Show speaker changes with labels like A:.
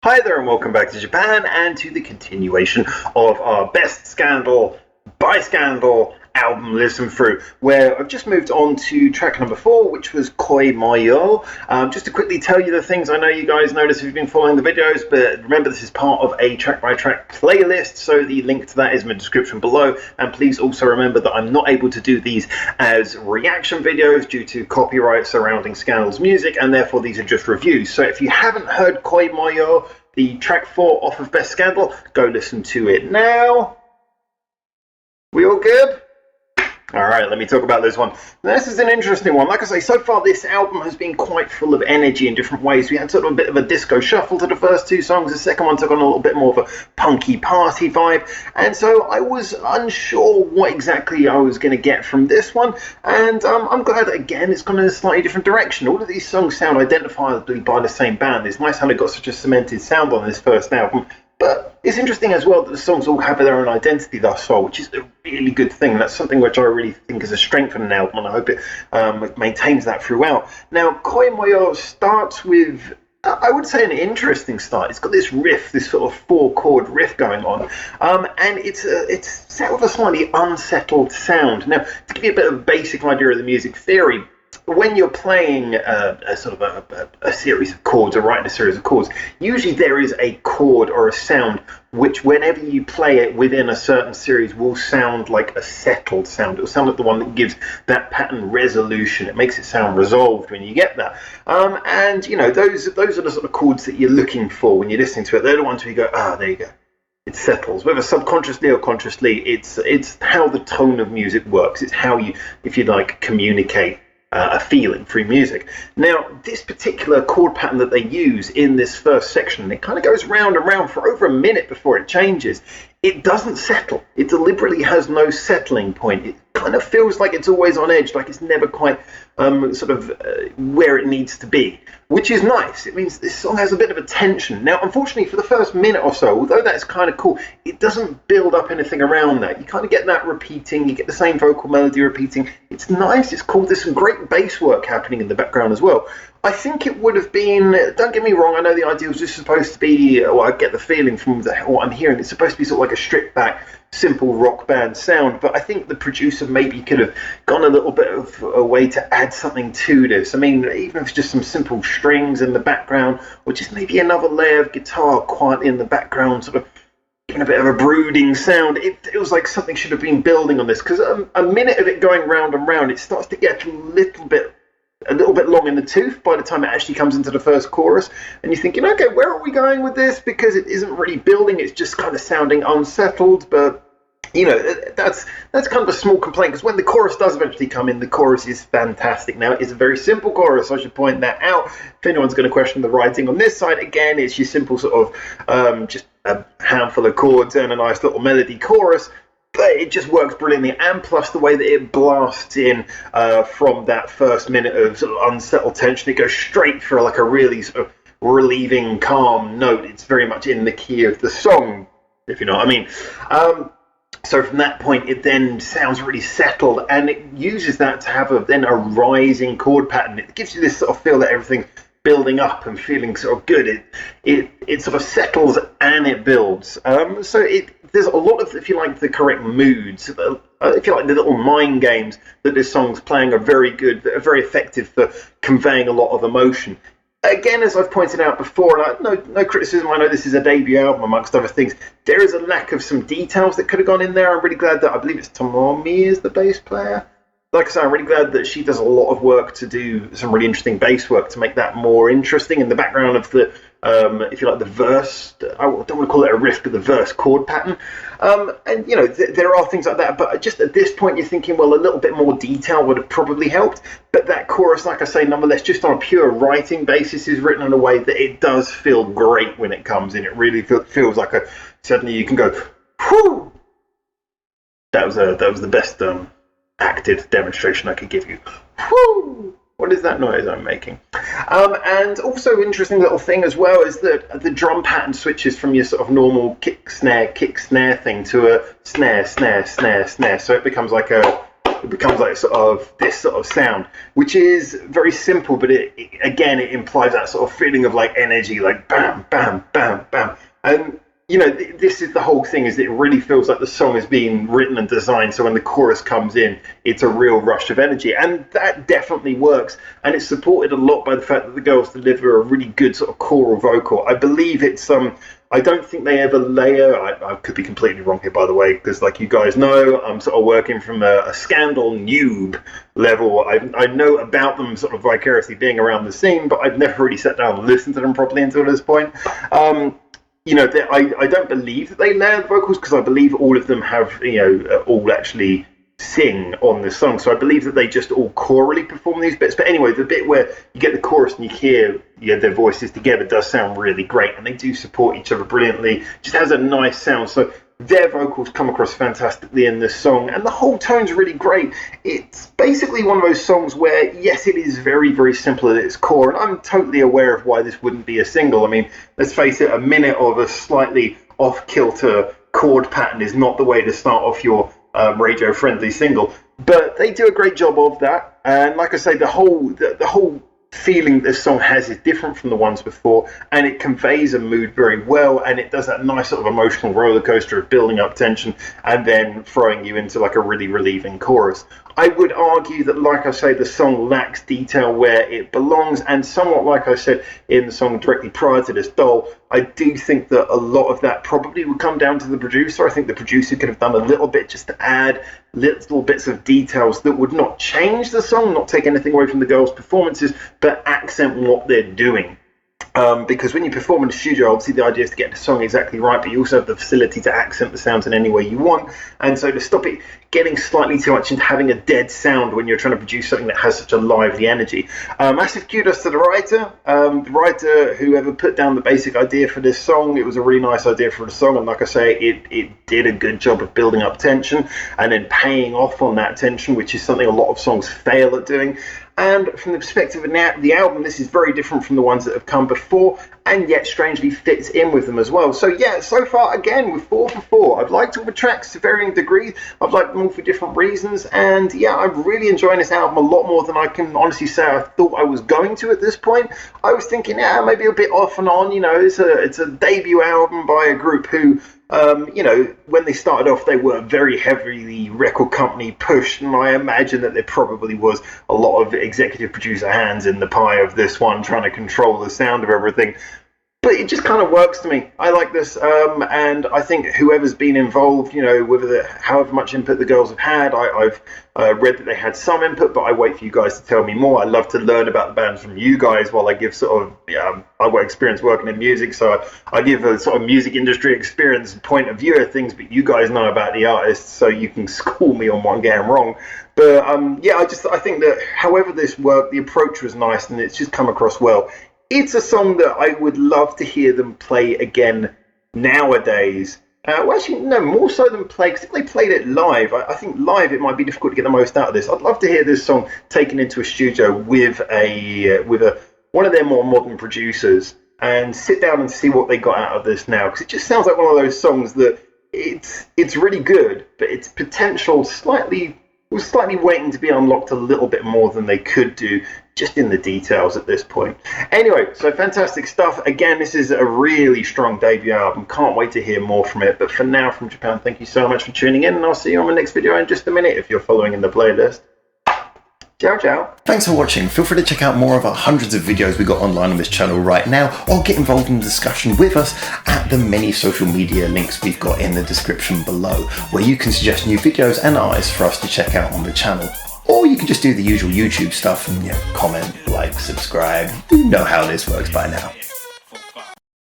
A: Hi there and welcome back to Japan and to the continuation of our Best Scandal by Scandal album listen through, where I've just moved on to track number 4, which was Koi Moyou. Just to quickly tell you the things I know you guys notice if you've been following the videos, but remember this is part of a track by track playlist, so the link to that is in the description below, and please also remember that I'm not able to do these as reaction videos due to copyright surrounding Scandal's music, and therefore these are just reviews. So if you haven't heard Koi Moyou, the track 4 off of Best Scandal, go listen to it now. We all good? Alright, let me talk about this one. This is an interesting one. Like I say, so far this album has been quite full of energy in different ways. We had sort of a bit of a disco shuffle to the first two songs. The second one took on a little bit more of a punky party vibe. And so I was unsure what exactly I was going to get from this one. And I'm glad, again, it's gone in a slightly different direction. All of these songs sound identifiably by the same band. It's nice how they got such a cemented sound on this first album. But it's interesting as well that the songs all have their own identity thus far, which is a really good thing. That's something which I really think is a strength of an album, and I hope it maintains that throughout. Now, Koi Moyou starts with, I would say, an interesting start. It's got this riff, this sort of 4-chord riff going on, and it's set with a slightly unsettled sound. Now, to give you a bit of a basic idea of the music theory, when you're playing a series of chords or writing a series of chords, usually there is a chord or a sound which, whenever you play it within a certain series, will sound like a settled sound. It will sound like the one that gives that pattern resolution. It makes it sound resolved when you get that. And you know, those are the sort of chords that you're looking for when you're listening to it. They're the ones where you go, there you go. It settles, whether subconsciously or consciously. It's how the tone of music works. It's how you, if you like, communicate a feeling through music. Now, this particular chord pattern that they use in this first section, it kind of goes round and round for over a minute before it changes. It doesn't settle. It deliberately has no settling point. It kind of feels like it's always on edge, like it's never quite where it needs to be, which is nice. It means this song has a bit of a tension. Now, unfortunately, for the first minute or so, although that's kind of cool, it doesn't build up anything around that. You kind of get that repeating, you get the same vocal melody repeating. It's nice, it's cool. There's some great bass work happening in the background as well. I think it would have been, don't get me wrong, I know the idea was just supposed to be, well, I get the feeling from what I'm hearing, it's supposed to be sort of like a stripped back, simple rock band sound, but I think the producer maybe could have gone a little bit of a way to add something to this. I mean, even if it's just some simple strings in the background, or just maybe another layer of guitar quietly in the background, sort of giving a bit of a brooding sound. It feels like something should have been building on this, because a minute of it going round and round, it starts to get a little bit long in the tooth by the time it actually comes into the first chorus, and you're thinking, okay, where are we going with this? Because it isn't really building, it's just kind of sounding unsettled. But you know, that's kind of a small complaint, because when the chorus does eventually come in, the chorus is fantastic. Now, it's a very simple chorus, I should point that out. If anyone's going to question the writing on this side, again, it's your simple sort of just a handful of chords and a nice little melody chorus. But it just works brilliantly, and plus the way that it blasts in from that first minute of sort of unsettled tension, it goes straight for like a really sort of relieving, calm note. It's very much in the key of the song, if you know what I mean. So from that point, it then sounds really settled, and it uses that to have a rising chord pattern. It gives you this sort of feel that everything's building up and feeling sort of good. It sort of settles and it builds. So there's a lot of, if you like, the correct moods, if you like, the little mind games that this song's playing are very good, that are very effective for conveying a lot of emotion. Again, as I've pointed out before, and no criticism, I know this is a debut album amongst other things, there is a lack of some details that could have gone in there. I'm really glad that, I believe it's Tomomi is the bass player. Like I say, I'm really glad that she does a lot of work to do some really interesting bass work to make that more interesting in the background of the, if you like, the verse, I don't want to call it a riff, but the verse chord pattern. And, you know, there are things like that, but just at this point you're thinking, well, a little bit more detail would have probably helped. But that chorus, like I say, nonetheless, just on a pure writing basis, is written in a way that it does feel great when it comes in. It really feels like suddenly you can go, whew! That was the best acted demonstration I could give you. Whew! What is that noise I'm making? And also interesting little thing as well is that the drum pattern switches from your sort of normal kick snare thing to a snare. So it becomes like a it becomes like sort of this sort of sound, which is very simple, but it implies that sort of feeling of like energy, like bam, bam, bam, bam. And this is the whole thing, is that it really feels like the song is being written and designed, so when the chorus comes in, it's a real rush of energy, and that definitely works. And it's supported a lot by the fact that the girls deliver a really good sort of choral vocal. I believe it's I don't think they ever layer. I could be completely wrong here, by the way, because like you guys know, I'm sort of working from a Scandal noob level. I know about them sort of vicariously being around the scene, but I've never really sat down and listened to them properly until this point. I don't believe that they layer the vocals, because I believe all of them have, all actually sing on the song. So I believe that they just all chorally perform these bits. But anyway, the bit where you get the chorus and you hear their voices together does sound really great, and they do support each other brilliantly. It just has a nice sound. So their vocals come across fantastically in this song, and the whole tone's really great. It's basically one of those songs where, yes, it is very, very simple at its core, and I'm totally aware of why this wouldn't be a single. I mean, let's face it, a minute of a slightly off-kilter chord pattern is not the way to start off your radio-friendly single, but they do a great job of that. And like I say, the whole feeling this song has is different from the ones before, and it conveys a mood very well, and it does that nice sort of emotional roller coaster of building up tension and then throwing you into like a really relieving chorus. I would argue that, like I say, the song lacks detail where it belongs, and somewhat like I said in the song directly prior to this, Doll, I do think that a lot of that probably would come down to the producer. I think the producer could have done a little bit just to add little bits of details that would not change the song, not take anything away from the girls' performances, but accent what they're doing. Because when you perform in the studio, obviously the idea is to get the song exactly right, but you also have the facility to accent the sounds in any way you want. And so to stop it getting slightly too much into having a dead sound when you're trying to produce something that has such a lively energy. Massive kudos to the writer. The writer, whoever put down the basic idea for this song, it was a really nice idea for the song, and like I say, it did a good job of building up tension and then paying off on that tension, which is something a lot of songs fail at doing. And from the perspective of the album, this is very different from the ones that have come before, and yet strangely fits in with them as well. So yeah, so far, again, with 4 for 4. I've liked all the tracks to varying degrees. I've liked them all for different reasons, and yeah, I'm really enjoying this album a lot more than I can honestly say I thought I was going to at this point. I was thinking, maybe a bit off and on, it's a debut album by a group who, when they started off, they were very heavily record company pushed, and I imagine that there probably was a lot of executive producer hands in the pie of this one, trying to control the sound of everything. But it just kind of works to me. I like this, and I think whoever's been involved, however much input the girls have had, I've read that they had some input, but I wait for you guys to tell me more. I love to learn about the bands from you guys while I give I've got experience working in music, so I give a sort of music industry experience point of view of things, but you guys know about the artists, so you can school me on what I'm getting wrong. But I think that however this worked, the approach was nice, and it's just come across well. It's a song that I would love to hear them play again nowadays. More so than play, because if they played it live, I think live it might be difficult to get the most out of this. I'd love to hear this song taken into a studio with one of their more modern producers and sit down and see what they got out of this now, because it just sounds like one of those songs that it's really good, but its potential was slightly waiting to be unlocked a little bit more than they could do just in the details at this point. Anyway, so fantastic stuff. Again, this is a really strong debut album. Can't wait to hear more from it. But for now, from Japan, thank you so much for tuning in, and I'll see you on my next video in just a minute if you're following in the playlist. Ciao, ciao.
B: Thanks for watching. Feel free to check out more of our hundreds of videos we got online on this channel right now, or get involved in the discussion with us at the many social media links we've got in the description below, where you can suggest new videos and artists for us to check out on the channel. Or you can just do the usual YouTube stuff and comment, like, subscribe. You know how this works by now.